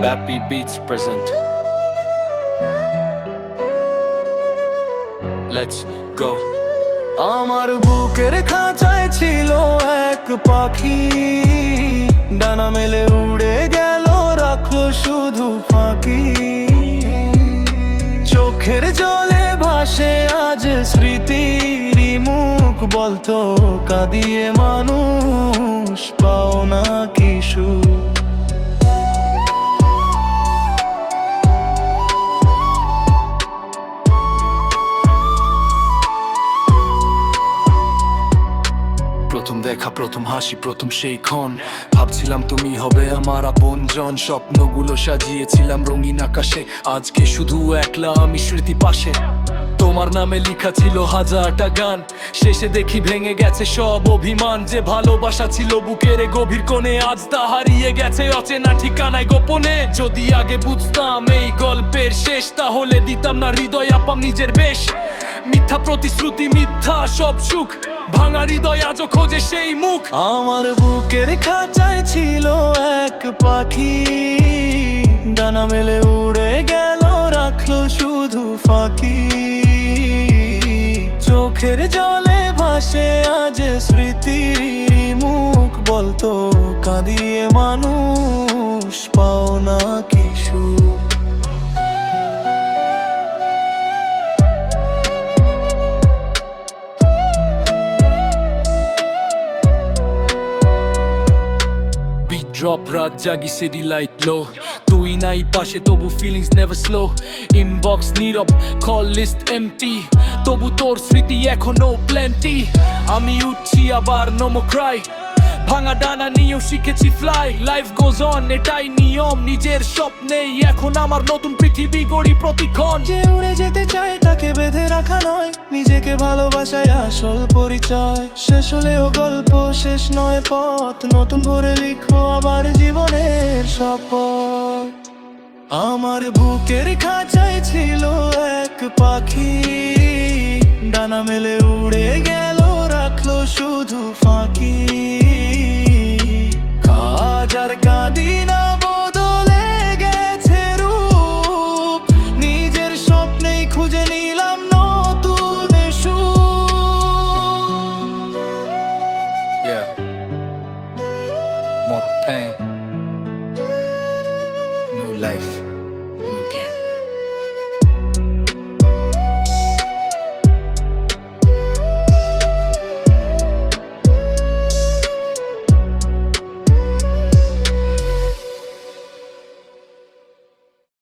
Bappy Beats present. Let's go. আমার বুকের খাঁচায় ছিল এক পাখি, ডানা মেলে উড়ে গেল, রাখলো শুধু ফাঁকি। চোখের জলে ভাসে আজ স্মৃতির মুখ, বলতো কাঁদিয়ে মানুষ পাও না কি সুখ। প্রথম দেখা, প্রথম হাসি, প্রথম সেই ক্ষণ, ভাবছিলাম তুমি হবে আমার আপনজন। স্বপ্নগুলো সাজিয়েছিলাম রঙিন আকাশে, আজকে শুধু একলা আমি স্মৃতি পাশে। তোমার নামে লেখা ছিল হাজারটা গান, শেষে দেখি ভেঙে গেছে সব অভিমান। যে ভালোবাসা ছিল বুকের গভীর কোণে, আজ তা হারিয়ে গেছে অচেনা ঠিকানায় গোপনে। যদি আগে বুঝতাম এই গল্পের শেষ, তাহলে দিতাম না হৃদয় আপাম নিজের বেশ। মিথ্যা প্রতিশ্রুতি, মিথ্যা সব সুখ, ভাঙা হৃদয় আজও খোঁজে সেই মুখ। আমার বুকের খাঁচায় ছিল এক পাখি, ডানা মেলে উড়ে গেল, রাখলো শুধু ফাঁকি। চোখের জলে ভাসে আজ স্মৃতির মুখ, বলতো কাঁদিয়ে মানুষ পাও না কি সুখ। ড্রপ রাত জাগি সিটি লাইট লো, তুই নাই পাশে তবু ফিলিংস নেভার স্লো। ইনবক্স নীরব, কল লিস্ট এমটি, তবু তোর স্মৃতি এখনো প্লেন্টি। আমি উঠছি আবার নোমো ক্রাই, ভাঙা ডানা নিয়েও শিখেছি ফ্লাই। লাইফ গোজ অন, এটাই নিয়ম, নিজের স্বপ্নেই এখন আমার নতুন পৃথিবী গড়ি প্রতিক্ষণ। যে উড়ে যেতে চায় তাকে বেঁধে রাখা নয়, নিজেকে ভালোবাসায় আসল পরিচয়। শেষ হলেও গল্প শেষ নয় পথ, নতুন করে লিখো আবার জীবনের শপথ। আমার বুকের খাঁচায় ছিল এক পাখি, ডানা মেলে উড়ে গেল, রাখলো শুধু ফাঁকি। কাজ আর কাঁদি না